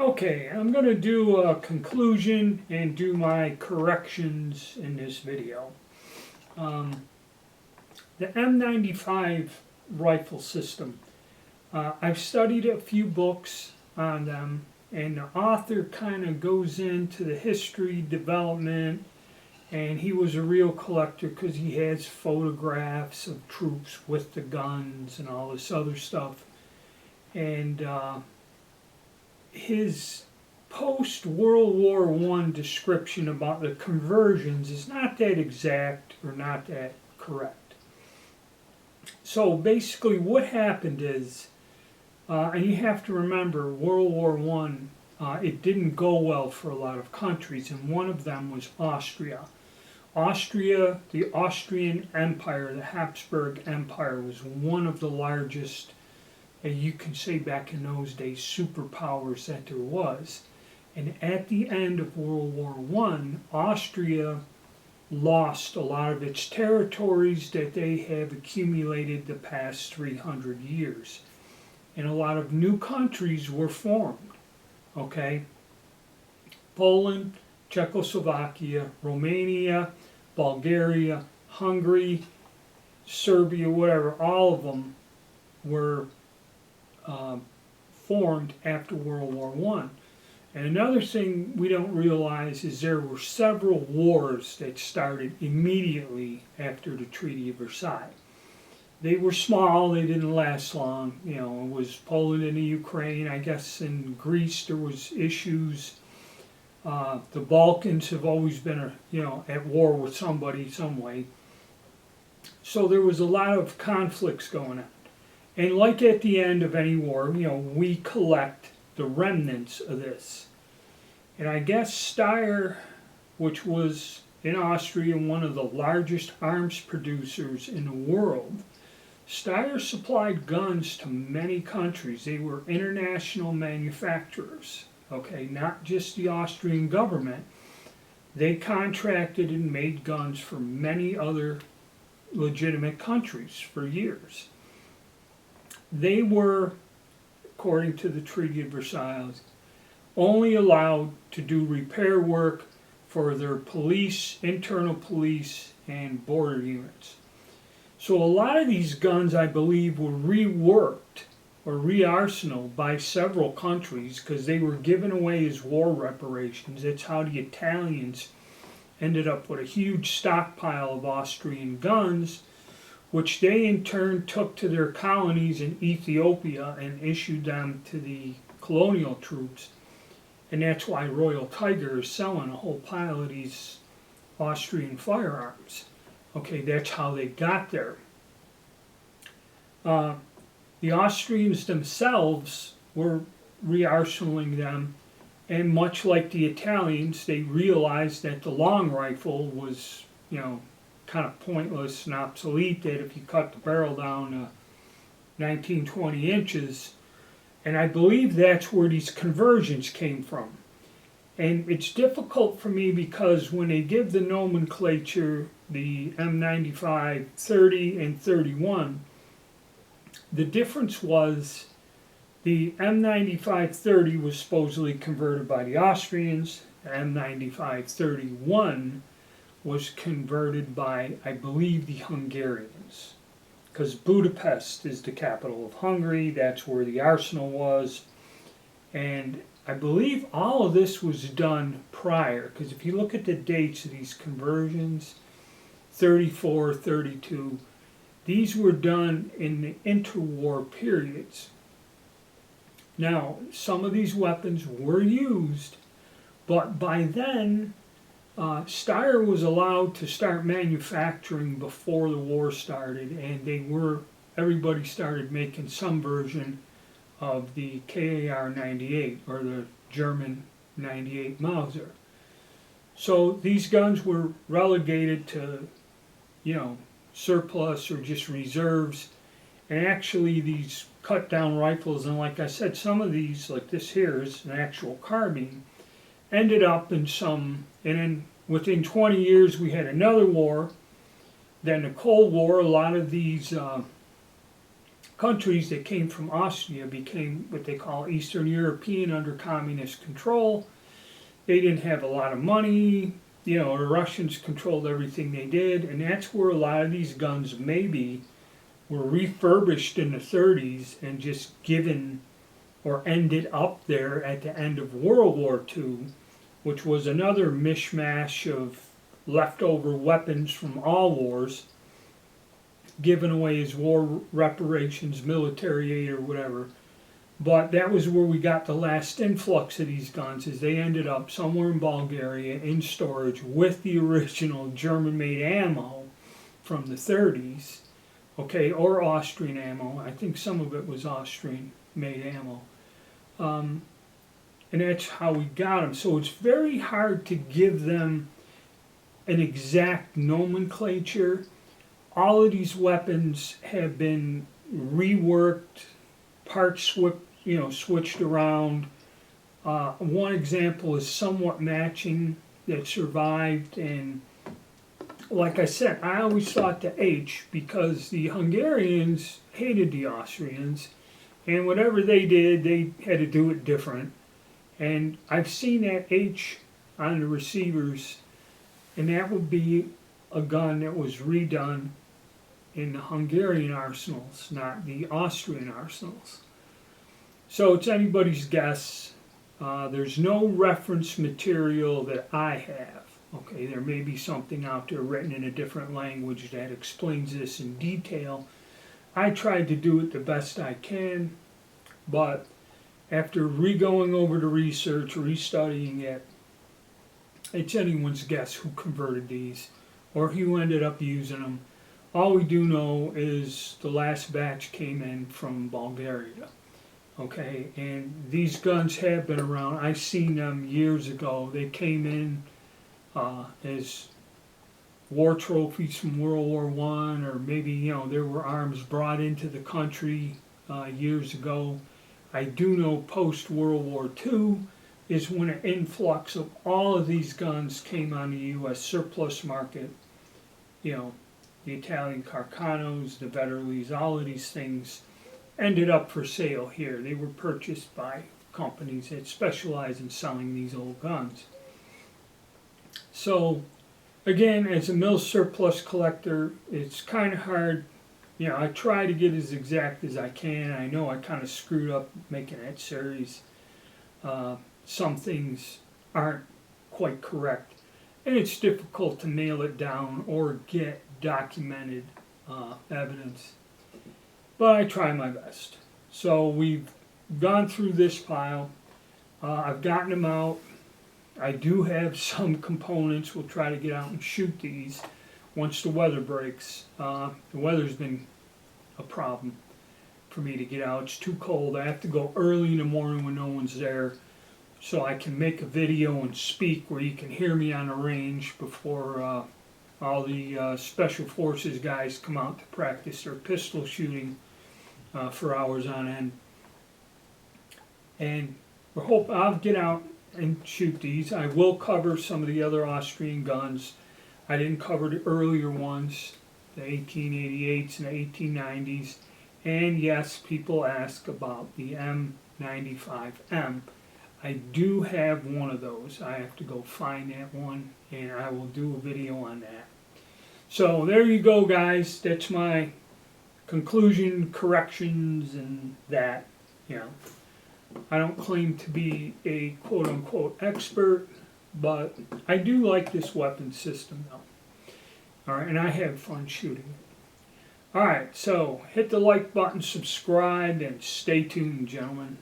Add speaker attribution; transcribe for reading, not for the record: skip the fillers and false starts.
Speaker 1: Okay, I'm going to do a conclusion and do my corrections in this video. Um, the M95 rifle system. I've studied a few books on them, and the author kind of goes into the history, development, and he was a real collector because he has photographs of troops with the guns and all this other stuff. And his post-World War I description about the conversions is not that exact or not that correct. So basically what happened is, and you have to remember, World War I, it didn't go well for a lot of countries, and one of them was Austria. Austria, the Austrian Empire, the Habsburg Empire, was one of the largest, you can say back in those days, superpowers that there was. And at the end of World War I, Austria lost a lot of its territories that they have accumulated the past 300 years. And a lot of new countries were formed, okay? Poland, Czechoslovakia, Romania, Bulgaria, Hungary, Serbia, whatever, all of them were formed after World War I. And another thing we don't realize is there were several wars that started immediately after the Treaty of Versailles. They were small, they didn't last long. You know, it was Poland and the Ukraine. I guess in Greece there was issues. The Balkans have always been, at war with somebody, some way. So there was a lot of conflicts going on. And like at the end of any war, we collect the remnants of this. And I guess Steyr, which was in Austria one of the largest arms producers in the world, Steyr supplied guns to many countries. They were international manufacturers, okay, not just the Austrian government. They contracted and made guns for many other legitimate countries for years. They were, according to the Treaty of Versailles, only allowed to do repair work for their police, internal police, and border units. So a lot of these guns, I believe, were reworked or re-arsenaled by several countries because they were given away as war reparations. That's how the Italians ended up with a huge stockpile of Austrian guns, which they in turn took to their colonies in Ethiopia and issued them to the colonial troops. And that's why Royal Tiger is selling a whole pile of these Austrian firearms. Okay, that's how they got there. The Austrians themselves were re-arsenaling them, and much like the Italians, they realized that the long rifle was, kind of pointless and obsolete, that if you cut the barrel down to 19, 20 inches, and I believe that's where these conversions came from. And it's difficult for me because when they give the nomenclature, the M95 30 and 31, the difference was the M95 30 was supposedly converted by the Austrians, the M95 31 was converted by, I believe, the Hungarians. Because Budapest is the capital of Hungary, that's where the arsenal was. And I believe all of this was done prior, because if you look at the dates of these conversions, 34, 32, these were done in the interwar periods. Now, some of these weapons were used, but by then, Steyr was allowed to start manufacturing before the war started, and everybody started making some version of the KAR 98, or the German 98 Mauser. So these guns were relegated to, surplus or just reserves, and actually these cut down rifles, and like I said, some of these, like this here is an actual carbine, ended up in some, and then within 20 years we had another war. Then the Cold War, a lot of these countries that came from Austria became what they call Eastern European under communist control. They didn't have a lot of money. You know, the Russians controlled everything they did, and that's where a lot of these guns maybe were refurbished in the 30s and just given or ended up there at the end of World War II, which was another mishmash of leftover weapons from all wars, given away as war reparations, military aid, or whatever. But that was where we got the last influx of these guns, as they ended up somewhere in Bulgaria in storage with the original German-made ammo from the 30s, okay, or Austrian ammo. I think some of it was Austrian-made ammo. And that's how we got them. So it's very hard to give them an exact nomenclature. All of these weapons have been reworked, parts switched around. One example is somewhat matching that survived, and like I said, I always thought the H, because the Hungarians hated the Austrians, and whatever they did, they had to do it different. And I've seen that H on the receivers, and that would be a gun that was redone in the Hungarian arsenals, not the Austrian arsenals. So it's anybody's guess. There's no reference material that I have. Okay, there may be something out there written in a different language that explains this in detail. I tried to do it the best I can, but after re-going over the research, restudying it, it's anyone's guess who converted these or who ended up using them. All we do know is the last batch came in from Bulgaria. Okay, and these guns have been around. I've seen them years ago. They came in as war trophies from World War I, or maybe, there were arms brought into the country years ago. I do know post-World War II is when an influx of all of these guns came on the U.S. surplus market. The Italian Carcanos, the Vetterlis, all of these things ended up for sale here. They were purchased by companies that specialize in selling these old guns. So, again, as a mill surplus collector, it's kind of hard. I try to get as exact as I can. I know I kind of screwed up making that series. Some things aren't quite correct, and it's difficult to nail it down or get documented evidence. But I try my best. So we've gone through this pile. I've gotten them out. I do have some components. We'll try to get out and shoot these once the weather breaks. The weather's been a problem for me to get out. It's too cold. I have to go early in the morning when no one's there, so I can make a video and speak where you can hear me on the range before all the Special Forces guys come out to practice their pistol shooting for hours on end. And we hope I'll get out and shoot these. I will cover some of the other Austrian guns. I didn't cover the earlier ones, the 1888s and the 1890s. And yes, people ask about the M95M. I do have one of those. I have to go find that one, and I will do a video on that. So there you go, guys. That's my conclusion, corrections, and that. I don't claim to be a quote-unquote expert, but I do like this weapon system, though. All right, and I have fun shooting it. All right, so hit the like button, subscribe, and stay tuned, gentlemen.